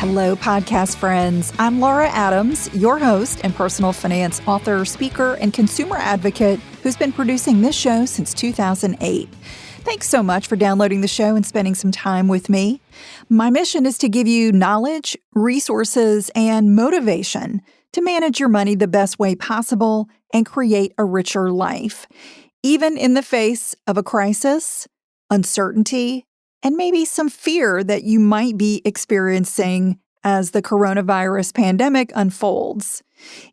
Hello, podcast friends. I'm Laura Adams, your host and personal finance author, speaker, and consumer advocate who's been producing this show since 2008. Thanks so much for downloading the show and spending some time with me. My mission is to give you knowledge, resources, and motivation to manage your money the best way possible and create a richer life, even in the face of a crisis, uncertainty, and maybe some fear that you might be experiencing as the coronavirus pandemic unfolds.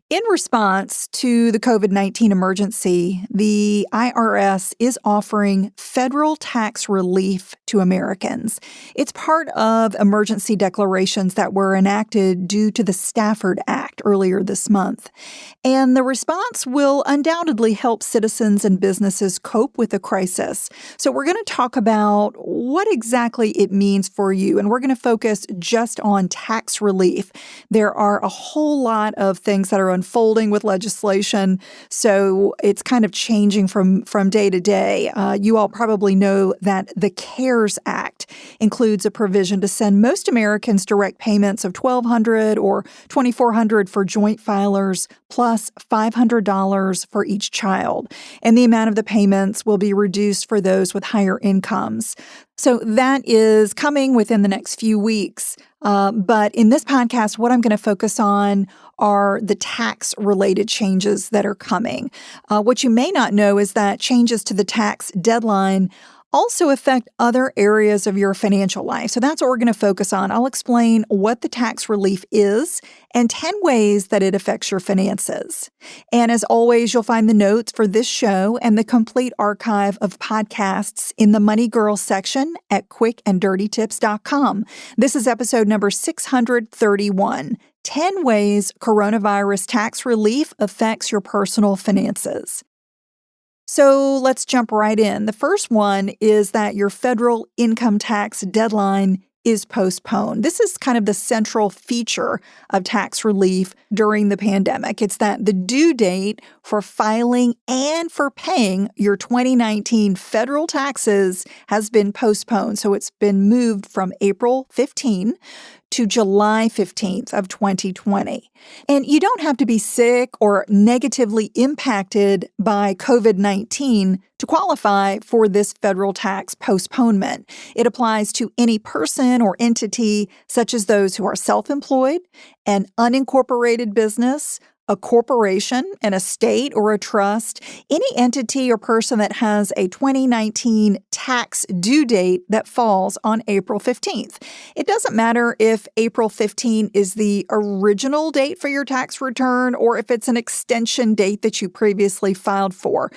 In response to the COVID-19 emergency, the IRS is offering federal tax relief to Americans. It's part of emergency declarations that were enacted due to the Stafford Act earlier this month. And the response will undoubtedly help citizens and businesses cope with the crisis. So we're going to talk about what exactly it means for you, and we're going to focus just on tax relief. There are a whole lot of things that are unfolding with legislation, so it's kind of changing from day to day. You all probably know that the CARES Act includes a provision to send most Americans direct payments of $1,200 or $2,400 for joint filers, plus $500 for each child. And the amount of the payments will be reduced for those with higher incomes. So that is coming within the next few weeks. But in this podcast, what I'm going to focus on are the tax-related changes that are coming. What you may not know is that changes to the tax deadline also affect other areas of your financial life. So that's what we're going to focus on. I'll explain what the tax relief is and 10 ways that it affects your finances. And as always, you'll find the notes for this show and the complete archive of podcasts in the Money Girl section at quickanddirtytips.com. This is episode number 631, 10 Ways Coronavirus Tax Relief Affects Your Personal Finances. So let's jump right in. The first one is that your federal income tax deadline is postponed. This is kind of the central feature of tax relief during the pandemic. It's that the due date for filing and for paying your 2019 federal taxes has been postponed. So it's been moved from April 15 to July 15th of 2020. And you don't have to be sick or negatively impacted by COVID-19 to qualify for this federal tax postponement. It applies to any person or entity, such as those who are self-employed, an unincorporated business, a corporation, an estate, or a trust, any entity or person that has a 2019 tax due date that falls on April 15th. It doesn't matter if April 15 is the original date for your tax return or if it's an extension date that you previously filed for.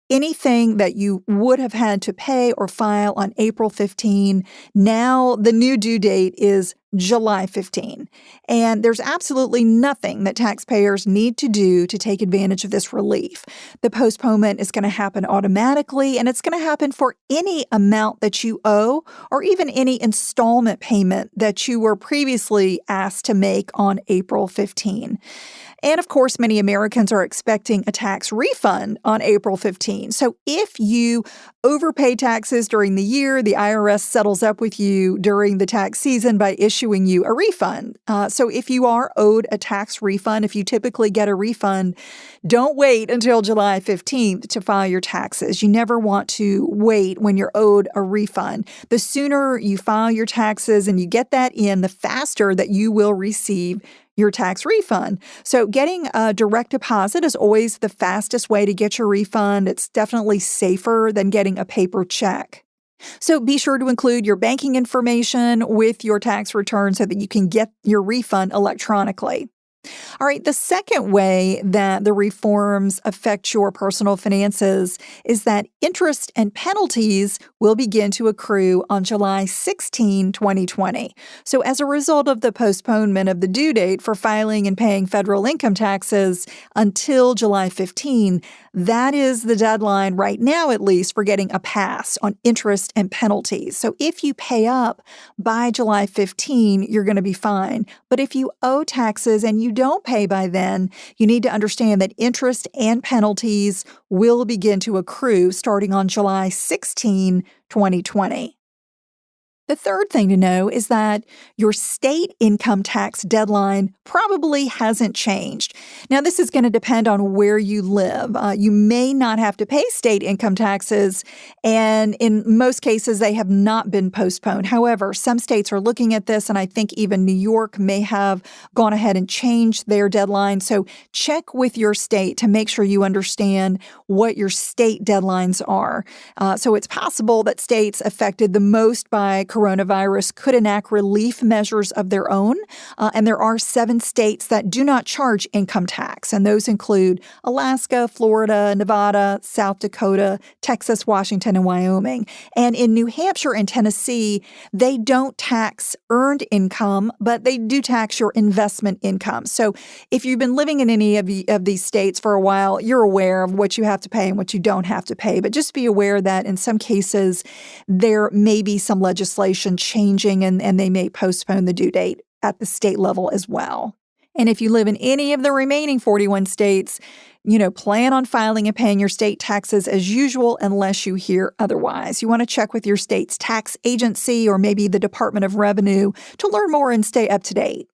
Anything that you would have had to pay or file on April 15, now the new due date is July 15. And there's absolutely nothing that taxpayers need to do to take advantage of this relief. The postponement is going to happen automatically, and it's going to happen for any amount that you owe or even any installment payment that you were previously asked to make on April 15. And of course, many Americans are expecting a tax refund on April 15. So if you overpay taxes during the year, the IRS settles up with you during the tax season by issuing you a refund. So if you are owed a tax refund, if you typically get a refund, don't wait until July 15th to file your taxes. You never want to wait when you're owed a refund. The sooner you file your taxes and you get that in, the faster that you will receive your tax refund. So getting a direct deposit is always the fastest way to get your refund. It's definitely safer than getting a paper check. So be sure to include your banking information with your tax return so that you can get your refund electronically. All right, the second way that the reforms affect your personal finances is that interest and penalties will begin to accrue on July 16, 2020. So as a result of the postponement of the due date for filing and paying federal income taxes until July 15, that is the deadline right now, at least, for getting a pass on interest and penalties. So if you pay up by July 15, you're going to be fine. But if you owe taxes and you don't pay by then, you need to understand that interest and penalties will begin to accrue starting on July 16, 2020. The third thing to know is that your state income tax deadline probably hasn't changed. Now, this is going to depend on where you live. You may not have to pay state income taxes, and in most cases, they have not been postponed. However, some states are looking at this, and I think even New York may have gone ahead and changed their deadline. So check with your state to make sure you understand what your state deadlines are. So it's possible that states affected the most by coronavirus could enact relief measures of their own. And there are 7 states that do not charge income tax. And those include Alaska, Florida, Nevada, South Dakota, Texas, Washington, and Wyoming. And in New Hampshire and Tennessee, they don't tax earned income, but they do tax your investment income. So if you've been living in any of these states for a while, you're aware of what you have to pay and what you don't have to pay. But just be aware that in some cases, there may be some legislation changing and they may postpone the due date at the state level as well. And if you live in any of the remaining 41 states, plan on filing and paying your state taxes as usual unless you hear otherwise. You want to check with your state's tax agency or maybe the Department of Revenue to learn more and stay up to date.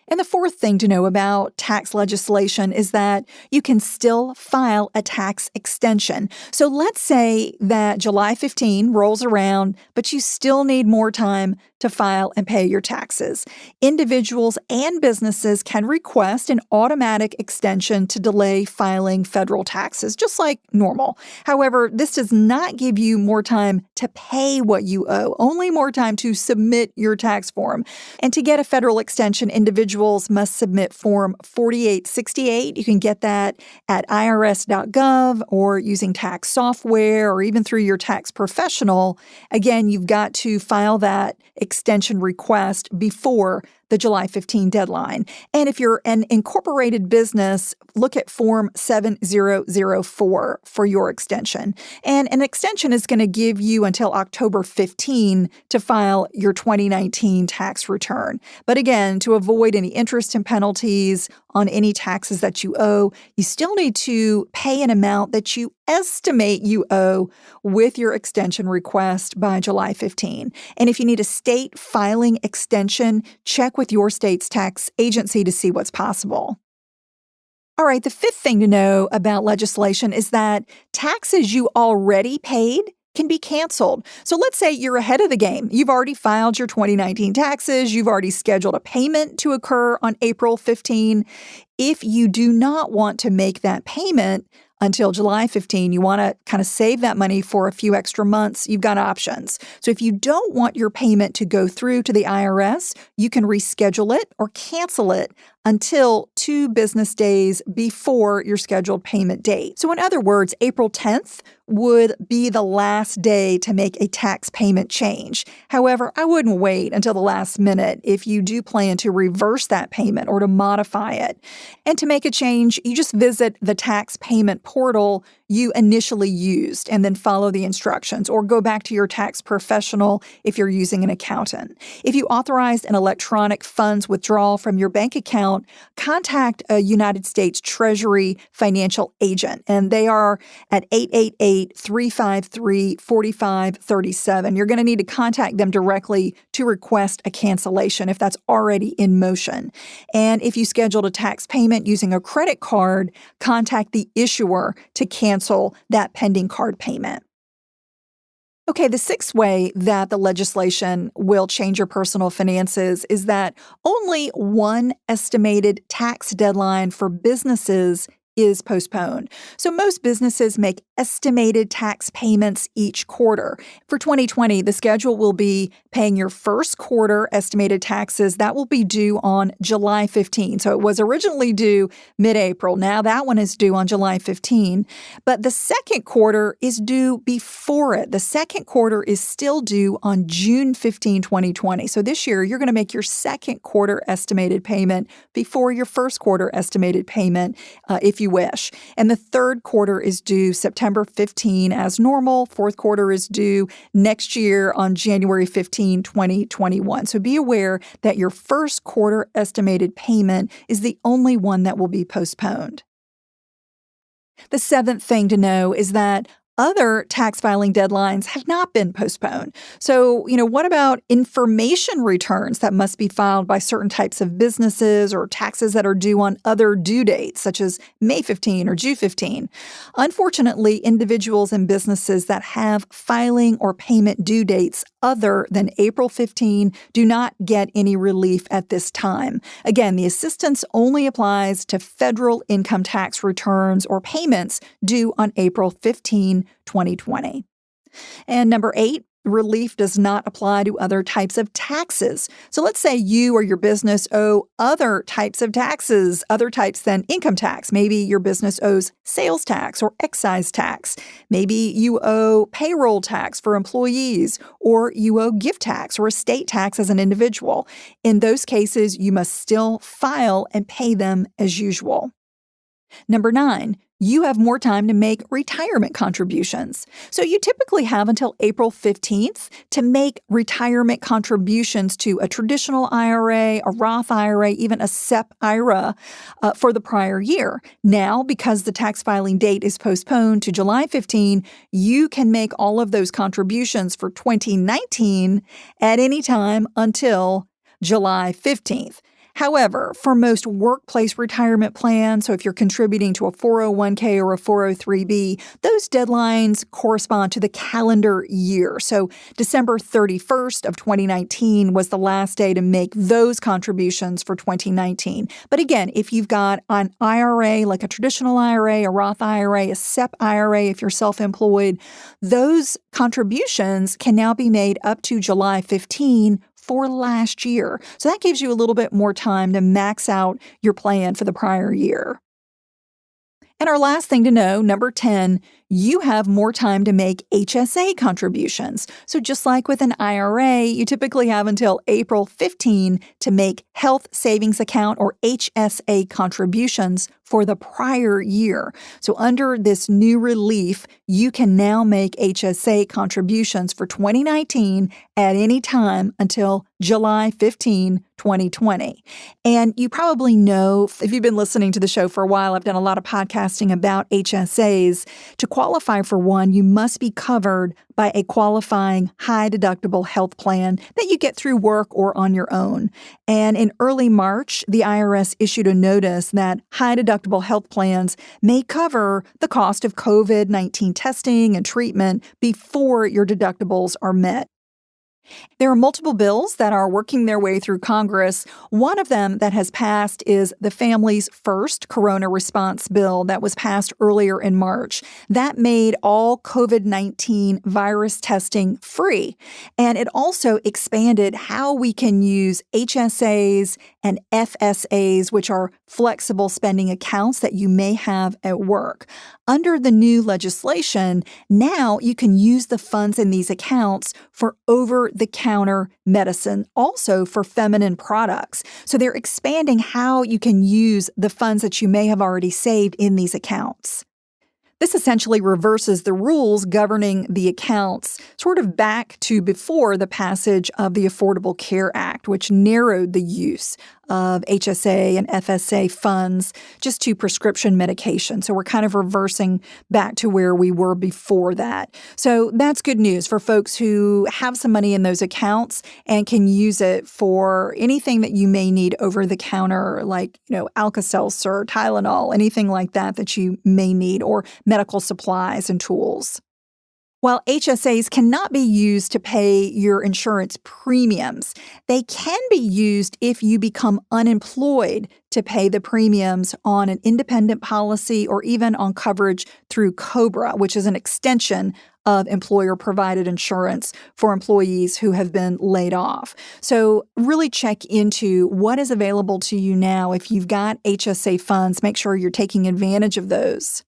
And the fourth thing to know about tax legislation is that you can still file a tax extension. So let's say that July 15 rolls around, but you still need more time to file and pay your taxes. Individuals and businesses can request an automatic extension to delay filing federal taxes, just like normal. However, this does not give you more time to pay what you owe, only more time to submit your tax form. And to get a federal extension, individuals must submit Form 4868. You can get that at irs.gov or using tax software or even through your tax professional. Again, you've got to file that extension request before the July 15 deadline. And if you're an incorporated business, look at Form 7004 for your extension. And an extension is going to give you until October 15 to file your 2019 tax return. But again, to avoid any interest and penalties on any taxes that you owe, you still need to pay an amount that you estimate you owe with your extension request by July 15. And if you need a state filing extension, check with your state's tax agency to see what's possible. All right, the fifth thing to know about legislation is that taxes you already paid can be canceled. So let's say you're ahead of the game. You've already filed your 2019 taxes. You've already scheduled a payment to occur on April 15. If you do not want to make that payment until July 15, you want to kind of save that money for a few extra months, you've got options. So if you don't want your payment to go through to the IRS, you can reschedule it or cancel it until 2 business days before your scheduled payment date. So in other words, April 10th would be the last day to make a tax payment change. However, I wouldn't wait until the last minute if you do plan to reverse that payment or to modify it. And to make a change, you just visit the tax payment portal you initially used and then follow the instructions, or go back to your tax professional if you're using an accountant. If you authorized an electronic funds withdrawal from your bank account, contact a United States Treasury financial agent, and they are at 888-353-4537. You're going to need to contact them directly to request a cancellation if that's already in motion. And if you scheduled a tax payment using a credit card, contact the issuer to cancel that pending card payment. Okay, the sixth way that the legislation will change your personal finances is that only one estimated tax deadline for businesses is postponed. So most businesses make estimated tax payments each quarter. For 2020, the schedule will be paying your first quarter estimated taxes. That will be due on July 15. So it was originally due mid-April. Now that one is due on July 15. But the second quarter is due before it. The second quarter is still due on June 15, 2020. So this year, you're going to make your second quarter estimated payment before your first quarter estimated payment, if you wish. And the third quarter is due September 15 as normal. Fourth quarter is due next year on January 15, 2021. So be aware that your first quarter estimated payment is the only one that will be postponed. The seventh thing to know is that Other tax filing deadlines have not been postponed. So, what about information returns that must be filed by certain types of businesses or taxes that are due on other due dates, such as May 15 or June 15? Unfortunately, individuals and businesses that have filing or payment due dates other than April 15 do not get any relief at this time. Again, the assistance only applies to federal income tax returns or payments due on April 15, 2020. And number 8, relief does not apply to other types of taxes. So let's say you or your business owe other types of taxes, other types than income tax. Maybe your business owes sales tax or excise tax. Maybe you owe payroll tax for employees, or you owe gift tax or estate tax as an individual. In those cases, you must still file and pay them as usual. Number 9, you have more time to make retirement contributions. So you typically have until April 15th to make retirement contributions to a traditional IRA, a Roth IRA, even a SEP IRA for the prior year. Now, because the tax filing date is postponed to July 15, you can make all of those contributions for 2019 at any time until July 15th. However, for most workplace retirement plans, so if you're contributing to a 401k or a 403b, those deadlines correspond to the calendar year. So December 31st of 2019 was the last day to make those contributions for 2019. But again, if you've got an IRA, like a traditional IRA, a Roth IRA, a SEP IRA, if you're self-employed, those contributions can now be made up to July 15 for last year. So that gives you a little bit more time to max out your plan for the prior year. And our last thing to know, number 10, you have more time to make HSA contributions. So just like with an IRA, you typically have until April 15 to make health savings account or HSA contributions for the prior year. So under this new relief, you can now make HSA contributions for 2019 at any time until July 15, 2020. And you probably know, if you've been listening to the show for a while, I've done a lot of podcasting about HSAs. To qualify for one, you must be covered by a qualifying high-deductible health plan that you get through work or on your own. And in early March, the IRS issued a notice that high-deductible health plans may cover the cost of COVID-19 testing and treatment before your deductibles are met. There are multiple bills that are working their way through Congress. One of them that has passed is the Families First Corona Response Bill that was passed earlier in March. That made all COVID-19 virus testing free. And it also expanded how we can use HSAs and FSAs, which are flexible spending accounts that you may have at work. Under the new legislation, now you can use the funds in these accounts for over-the-counter medicine, also for feminine products. So they're expanding how you can use the funds that you may have already saved in these accounts. This essentially reverses the rules governing the accounts sort of back to before the passage of the Affordable Care Act, which narrowed the use of HSA and FSA funds just to prescription medication. So we're kind of reversing back to where we were before that. So that's good news for folks who have some money in those accounts and can use it for anything that you may need over the counter, like, Alka-Seltzer, Tylenol, anything like that you may need, or medical supplies and tools. While HSAs cannot be used to pay your insurance premiums, they can be used if you become unemployed to pay the premiums on an independent policy or even on coverage through COBRA, which is an extension of employer-provided insurance for employees who have been laid off. So really check into what is available to you now. If you've got HSA funds, make sure you're taking advantage of those.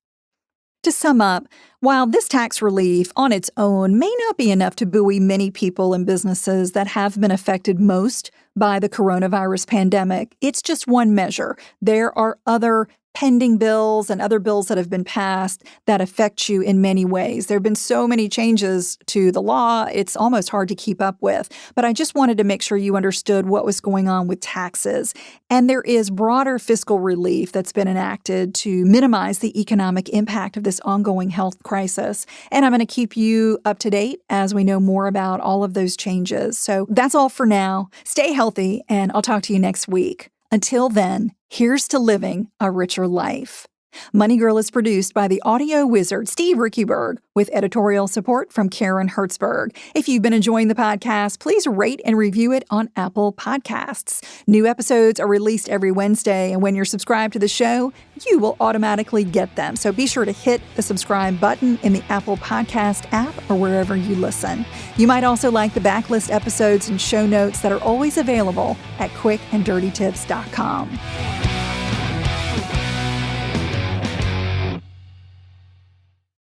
To sum up, while this tax relief on its own may not be enough to buoy many people and businesses that have been affected most by the coronavirus pandemic, it's just one measure. There are other pending bills and other bills that have been passed that affect you in many ways. There have been so many changes to the law, it's almost hard to keep up with. But I just wanted to make sure you understood what was going on with taxes. And there is broader fiscal relief that's been enacted to minimize the economic impact of this ongoing health crisis. And I'm going to keep you up to date as we know more about all of those changes. So that's all for now. Stay healthy, and I'll talk to you next week. Until then, here's to living a richer life. Money Girl is produced by the audio wizard Steve Rickyberg with editorial support from Karen Hertzberg. If you've been enjoying the podcast, please rate and review it on Apple Podcasts. New episodes are released every Wednesday, and when you're subscribed to the show, you will automatically get them. So be sure to hit the subscribe button in the Apple Podcast app or wherever you listen. You might also like the backlist episodes and show notes that are always available at quickanddirtytips.com.